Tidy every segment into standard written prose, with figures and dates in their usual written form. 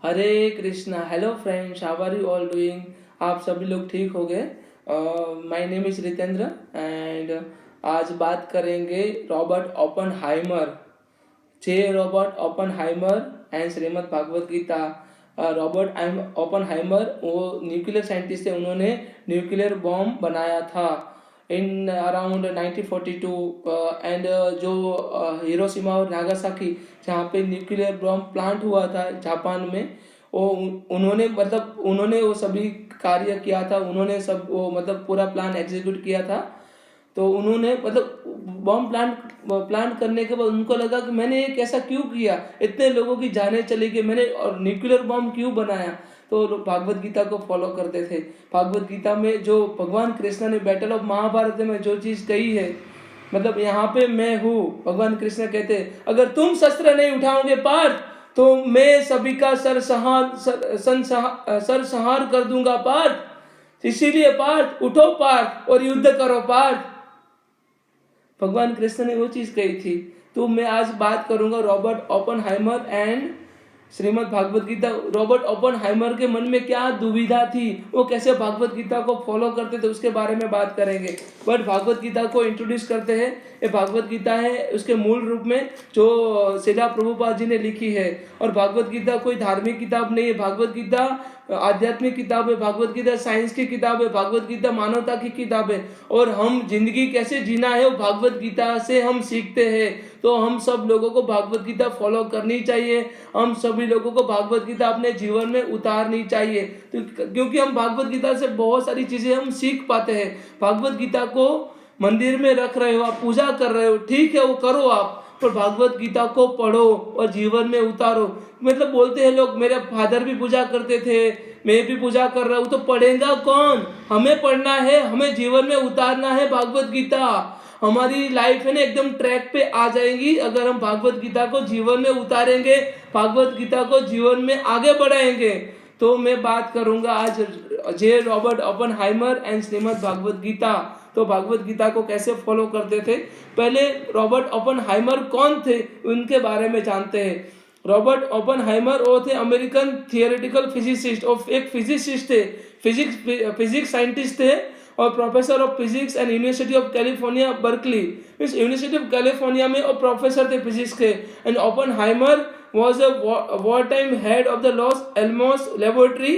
Hare Krishna. Hello friends, how are you all doing. आप सभी लोग ठीक हो गए। My name is Ritendra and आज बात करेंगे Robert Oppenheimer. J Robert Oppenheimer and Shrimad Bhagavad Gita. Robert Oppenheimer वो न्यूक्लियर साइंटिस्ट थे। उन्होंने न्यूक्लियर बॉम्ब बनाया था इन अराउंड 1942 एंड जो हिरोशिमा और नागासाकी जहाँ पे न्यूक्लियर बॉम्ब प्लांट हुआ था जापान में, वो उन्होंने वो सभी कार्य किया था। उन्होंने सब वो पूरा प्लान एग्जीक्यूट किया था। तो उन्होंने बॉम्ब प्लांट करने के बाद उनको लगा कि मैंने ये कैसा क्यों किया, इतने लोगों की जानें चली गई, मैंने और न्यूक्लियर बॉम्ब क्यों बनाया। तो लोग भागवत गीता को फॉलो करते थे। भागवत गीता में जो भगवान कृष्ण ने बैटल ऑफ महाभारत में जो चीज कही है, यहाँ पे मैं हूँ, भगवान कृष्ण कहते हैं अगर तुम शस्त्र नहीं उठाओगे पार्थ तो मैं सभी का सर संहार कर दूंगा पार्थ। इसीलिए पार्थ उठो पार्थ और युद्ध करो पार्थ। भगवान कृष्ण ने वो चीज कही थी। तो मैं आज बात करूंगा Robert Oppenheimer and Shrimad Bhagavad Gita. Robert Oppenheimer के मन में क्या दुविधा थी, वो कैसे भागवत गीता को फॉलो करते थे, उसके बारे में बात करेंगे। बट भागवत गीता को इंट्रोड्यूस करते हैं। ये भागवत गीता है उसके मूल रूप में जो शिला प्रभुपाद जी ने लिखी है। और भागवत गीता कोई धार्मिक किताब नहीं है। भागवत गीता आध्यात्मिक किताब है। भागवत गीता साइंस की किताब है। भागवत गीता मानवता की किताब है। और हम जिंदगी कैसे जीना है वो भागवत गीता से हम सीखते हैं। तो हम सब लोगों को भागवत गीता फॉलो करनी चाहिए। हम सभी लोगों को भागवत गीता अपने जीवन में उतारनी चाहिए। तो क्योंकि हम भागवत गीता से बहुत सारी चीजें हम सीख पाते हैं। भागवत गीता को मंदिर में रख रहे हो, आप पूजा कर रहे हो, ठीक है वो करो आप, पर भागवत गीता को पढ़ो और जीवन में उतारो। बोलते हैं लोग मेरे फादर भी पूजा करते थे, मैं भी पूजा कर रहा हूँ, तो पढ़ेगा कौन। हमें पढ़ना है, हमें जीवन में उतारना है भागवत गीता। हमारी लाइफ है ना एकदम ट्रैक पे आ जाएगी अगर हम भागवत गीता को जीवन में उतारेंगे, भागवत गीता को जीवन में आगे बढ़ाएंगे। तो मैं बात करूंगा आज J Robert Oppenheimer and Shrimad Bhagavad Gita. तो भागवत गीता को कैसे फॉलो करते थे, पहले रॉबर्ट ओपनहाइमर कौन थे उनके बारे में जानते हैं। रॉबर्ट ओपनहाइमर वो थे अमेरिकन थियोरेटिकल फिजिसिस्ट और एक फिजिसिस्ट थे, फिजिक्स साइंटिस्ट थे और professor of physics and university of California Berkeley. Means university of California में और प्रोफेसर थे फिजिक्स के। And Oppenheimer was a wartime head of the Los Alamos laboratory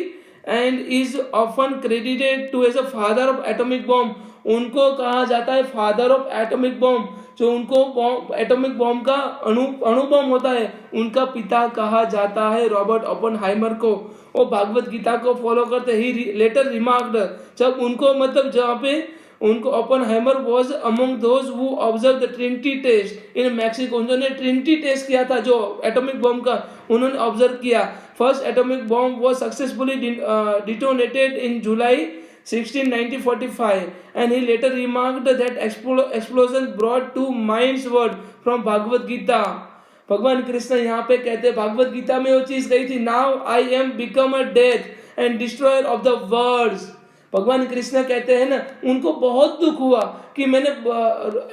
and is often credited to as a father of atomic bomb। उनको कहा जाता है father of atomic bomb. जो उनको एटॉमिक बॉम्ब का अणु बॉम्ब होता है उनका पिता कहा जाता है रॉबर्ट ओपनहाइमर को। वो भागवत गीता को फॉलो करते ही लेटर रिमार्क्ड, जब उनको जहाँ पे उनको Oppenheimer was among those who observe the Trinity test in Mexico. उन्होंने ट्रिनिटी टेस्ट किया था जो एटॉमिक बॉम्ब का, उन्होंने ऑब्जर्व किया। First atomic bomb was successfully detonated in July 1945 and he later remarked that explosion brought to mind's word from Bhagavad Gita। भगवान कृष्ण यहाँ पे कहते हैं भागवत गीता में वो चीज कही थी, now I am become a death and destroyer of the worlds. भगवान कृष्ण कहते हैं ना, उनको बहुत दुख हुआ कि मैंने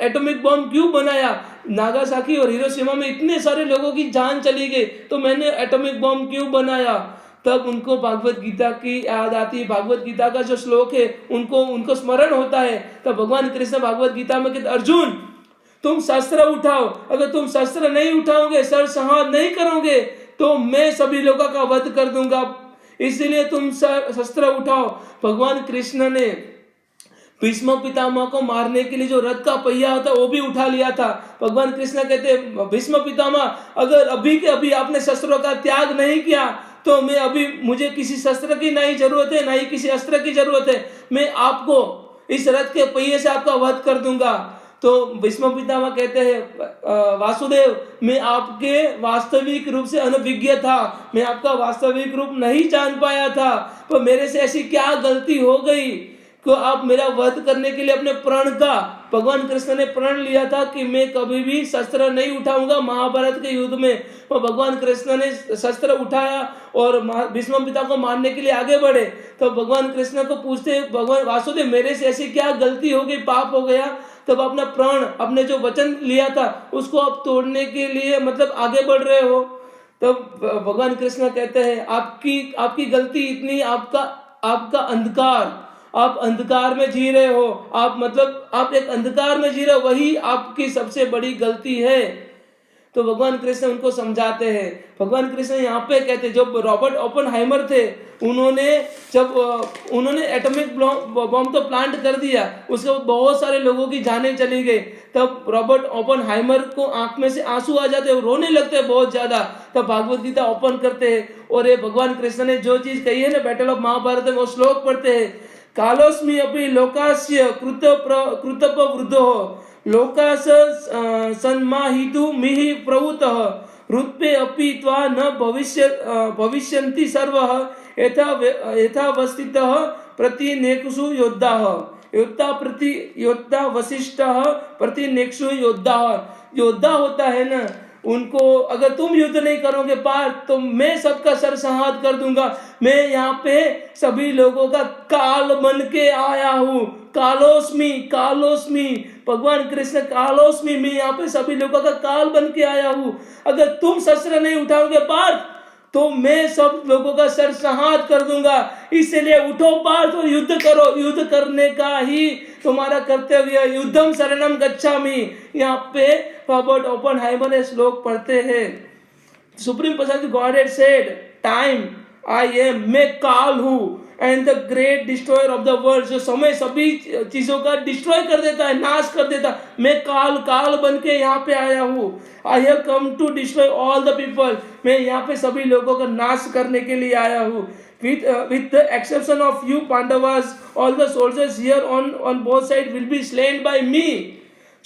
एटॉमिक बॉम्ब क्यों बनाया। नागासाकी और हिरोशिमा में इतने सारे लोगों की जान चली गई, तो मैंने एटॉमिक बॉम्ब क्यों बनाया। तब उनको भागवत गीता की याद आती है। भागवत गीता का जो श्लोक है उनको स्मरण होता है। तब भगवान कृष्ण भागवत गीता में कहते अर्जुन तुम शस्त्र उठाओ, अगर तुम शस्त्र नहीं उठाओगे, सर संहार नहीं करोगे, तो मैं सभी लोगों का वध कर दूंगा। इसलिए तुम शस्त्र उठाओ। भगवान कृष्ण ने भीष्म पितामह को मारने के लिए जो रथ का पहिया होता वो भी उठा लिया था। भगवान कृष्ण कहते भीष्म पितामह अगर अभी के अभी आपने शस्त्रों का त्याग नहीं किया तो मैं अभी मुझे किसी शस्त्र की नहीं जरूरत है, ना ही किसी अस्त्र की जरूरत है, मैं आपको इस रथ के पहिए से आपका वध कर दूंगा। तो भीष्म पितामह कहते हैं वासुदेव मैं आपके वास्तविक रूप से अनभिज्ञ था, मैं आपका वास्तविक रूप नहीं जान पाया था, पर मेरे से ऐसी क्या गलती हो गई कि आप मेरा वध करने के लिए अपने प्रण का, भगवान कृष्ण ने प्रण लिया था कि मैं कभी भी शस्त्र नहीं उठाऊंगा महाभारत के युद्ध में। तो भगवान कृष्ण ने शस्त्र उठाया और भीष्म पिता को मारने के लिए आगे बढ़े। तो भगवान कृष्ण को पूछते भगवान वासुदेव मेरे से ऐसी क्या गलती हो गई, पाप हो गया, तब अपना प्रण, अपने जो वचन लिया था उसको आप तोड़ने के लिए आगे बढ़ रहे हो। तो भगवान कृष्ण कहते हैं आपकी गलती इतनी, आपका अंधकार, आप अंधकार में जी रहे हो, आप एक अंधकार में जी रहे हो, वही आपकी सबसे बड़ी गलती है। तो भगवान कृष्ण उनको समझाते हैं। भगवान कृष्ण यहाँ पे कहते, जब रॉबर्ट ओपेनहाइमर थे, उन्होंने एटॉमिक बॉम्ब तो प्लांट कर दिया, उसके बाद बहुत सारे लोगों की जानें चली गई। तब रॉबर्ट ओपेनहाइमर को आंख में से आंसू आ जाते हैं, रोने लगते हैं बहुत ज्यादा। तब भागवत गीता ओपन करते हैं और ये भगवान कृष्ण ने जो चीज कही है ना बैटल ऑफ महाभारत में, वो श्लोक पढ़ते हैं। कालोस्मि अपि लोकास्य कृतप वृद्धो लोकास सन्माहितु मिहि प्रवृत्तः रुत्पे अपि त्वा न भविष्यन्ति सर्वः यथावस्थितः प्रतिनेक्षु योद्धाः योद्धा वशिष्ठः प्रतिनेक्षु योद्धा होता है ना, उनको अगर तुम युद्ध नहीं करोगे पार, तो मैं सबका सरसंहार कर दूंगा। मैं यहाँ पे सभी लोगों का काल बन के आया हूँ। कालोस्मी भगवान कृष्ण कालोस्मी, मैं यहाँ पे सभी लोगों का काल बन के आया हूँ। अगर तुम शस्त्र नहीं उठाओगे पार, तो मैं सब लोगों का सरसंहार कर दूंगा। इसलिए उठो पार्थ और युद्ध करो। युद्ध करने का ही तुम्हारा कर्तव्य है। युद्धम शरणम गच्छामि। यहाँ पे रॉबर्ट ओपेनहाइमर ने श्लोक पढ़ते हैं। Supreme person God had said, time I am, मैं काल हूँ, and the great destroyer of the world, जो समय सभी चीजों का डिस्ट्रॉय कर देता है, नाश कर देता है। मैं काल बन के यहाँ पे आया हूँ। I have come to destroy all the people, मैं यहाँ पे सभी लोगों का नाश करने के लिए आया हूँ। with the exception of you Pandavas, all the soldiers here on both sides will be slain by me।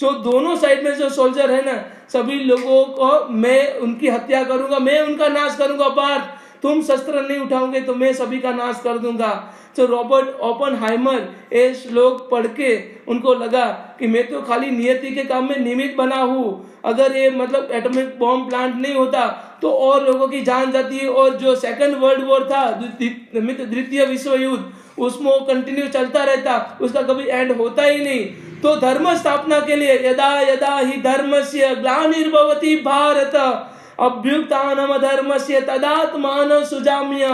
जो दोनों साइड में जो सोल्जर है ना, सभी लोगों को मैं उनकी हत्या करूंगा, मैं उनका नाश करूंगा। पार्थ, तुम शस्त्र नहीं उठाओगे तो मैं सभी का नाश कर दूंगा। तो रॉबर्ट ओपेनहाइमर ये श्लोक पढ़ के उनको लगा कि मैं तो खाली नियति के काम में निमित्त बना हूँ। अगर ये मतलब एटॉमिक बॉम्ब प्लांट नहीं होता तो और लोगों की जान जाती है, और जो सेकंड वर्ल्ड वॉर था, द्वितीय विश्व युद्ध, उसमें वो कंटिन्यू चलता रहता, उसका कभी एंड होता ही नहीं। तो धर्म स्थापना के लिए यदा यदा ही धर्मस्य ग्लानिर्भवति भारत अभ्युत्थानम धर्मस्य तदात्मानं सुजाम्य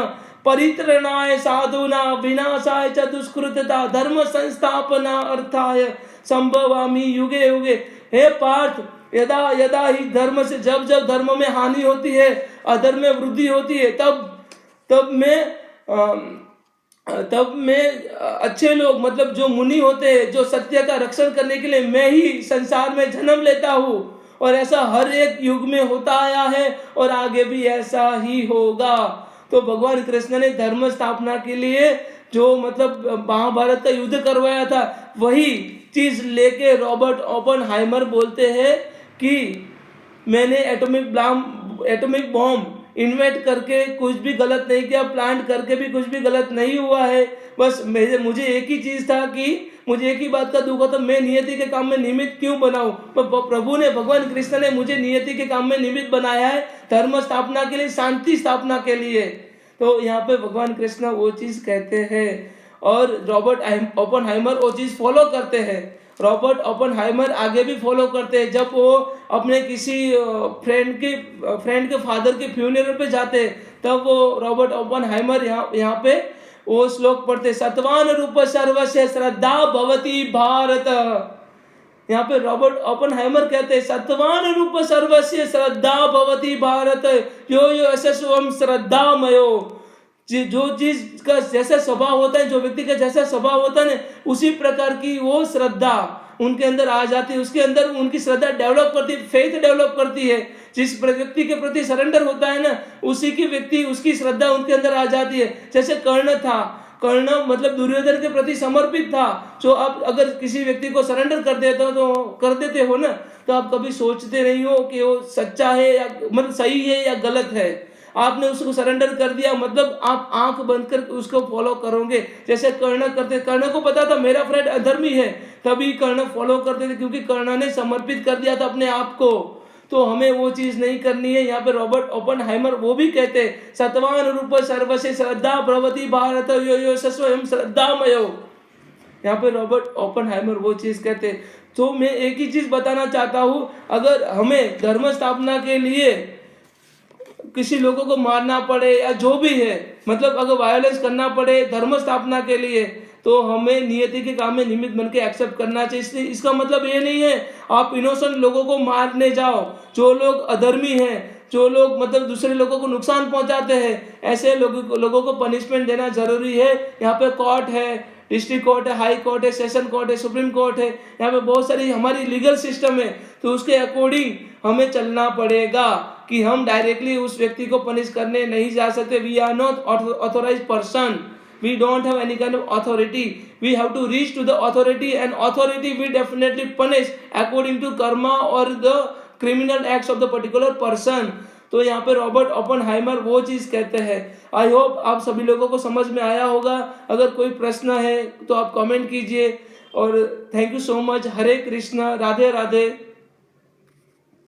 परित्रणाय साधूना विनाशाय च दुष्कृतता धर्म संस्थापना अर्थाय संभवामि युगे युगे। हे पार्थ, यदा यदा ही धर्म से, जब जब धर्म में हानि होती है, अधर्म में वृद्धि होती है, तब मैं अच्छे लोग, मतलब जो मुनि होते हैं, जो सत्य का रक्षण करने के लिए मैं ही संसार में जन्म लेता हूँ। और ऐसा हर एक युग में होता आया है और आगे भी ऐसा ही होगा। तो भगवान कृष्ण ने धर्म स्थापना के लिए जो मतलब महाभारत का युद्ध करवाया था, वही चीज लेके रॉबर्ट ओपेनहाइमर बोलते हैं कि मैंने एटॉमिक बॉम्ब इन्वेंट करके कुछ भी गलत नहीं किया, प्लांट करके भी कुछ भी गलत नहीं हुआ है। बस मुझे एक ही चीज था कि मुझे एक ही बात का दुख था, मैं नियति के काम में निमित्त क्यों बनाऊं। प्रभु ने, भगवान कृष्ण ने मुझे नियति के काम में निमित्त बनाया है, धर्म स्थापना के लिए, शांति स्थापना के लिए। तो यहाँ पे भगवान कृष्ण वो चीज कहते हैं और रॉबर्ट ओपेनहाइमर वो चीज फॉलो करते हैं। रॉबर्ट ओपेनहाइमर आगे भी फॉलो करते हैं। जब वो अपने किसी फ्रेंड के फादर के फ्यूनरल पे जाते, तब वो रॉबर्ट ओपेनहाइमर यहाँ पे वो श्लोक पढ़ते, सत्वान रूप सर्वस्य श्रद्धा भवति भारत। यहाँ पे रॉबर्ट ओपेनहाइमर कहते हैं, सत्वान रूप सर्वस्य श्रद्धा भवति भारत यो यो यशस्वम श्रद्धामयो। जो चीज का जैसा स्वभाव होता है, जो व्यक्ति का जैसा स्वभाव होता है, उसी प्रकार की वो श्रद्धा उनके अंदर आ जाती है, उसके अंदर उनकी श्रद्धा डेवलप करती है, फेथ डेवलप करती है। जिस व्यक्ति के प्रति सरेंडर होता है ना, उसी की व्यक्ति, उसकी श्रद्धा उनके अंदर आ जाती है। जैसे कर्ण मतलब दुर्योधन के प्रति समर्पित था। जो आप अगर किसी व्यक्ति को सरेंडर कर देते हो ना, तो आप कभी सोचते नहीं हो कि वो सच्चा है या मतलब सही है या गलत है। आपने उसको सरेंडर कर दिया, मतलब आप आंख बंद कर उसको फॉलो करोगे। जैसे कर्ण को पता था मेरा फ्रेंड अधर्मी है, तभी कर्ण फॉलो करते थे, क्योंकि कर्ण ने समर्पित कर दिया था अपने आप को। तो हमें वो चीज नहीं करनी है। यहाँ पे रॉबर्ट ओपेनहाइमर वो भी कहते हैं, सत्वान रूप सर्वस्य श्रद्धा भवति भारत यो यो स्वयं श्रद्धामयो। यहाँ पे रॉबर्ट ओपेनहाइमर वो चीज कहते हैं। तो मैं एक ही चीज बताना चाहता हूँ, अगर हमें धर्म स्थापना के लिए किसी लोगों को मारना पड़े या जो भी है, मतलब अगर वायलेंस करना पड़े धर्म स्थापना के लिए, तो हमें नियति के काम में निमित्त बन के एक्सेप्ट करना चाहिए। इसलिए इसका मतलब ये नहीं है आप इनोसेंट लोगों को मारने जाओ। जो लोग अधर्मी हैं, जो लोग मतलब दूसरे लोगों को नुकसान पहुंचाते हैं, ऐसे लोगों को पनिशमेंट देना जरूरी है। यहाँ पे कोर्ट है, डिस्ट्रिक्ट कोर्ट है, हाई कोर्ट है, सेशन कोर्ट है, सुप्रीम कोर्ट है, यहाँ पे बहुत सारी हमारी लीगल सिस्टम है। तो उसके अकॉर्डिंग हमें चलना पड़ेगा कि हम डायरेक्टली उस व्यक्ति को पनिश करने नहीं जा सकते। We are not authorised person, we don't have any kind of authority. We have to reach to the authority, and authority will definitely punish according to karma or the criminal acts of the particular person. तो यहाँ पे Robert Oppenheimer वो चीज कहते हैं। I hope आप सभी लोगों को समझ में आया होगा। अगर कोई प्रश्न है तो आप कमेंट कीजिए, और thank you so much. Hare Krishna, Radhe Radhe.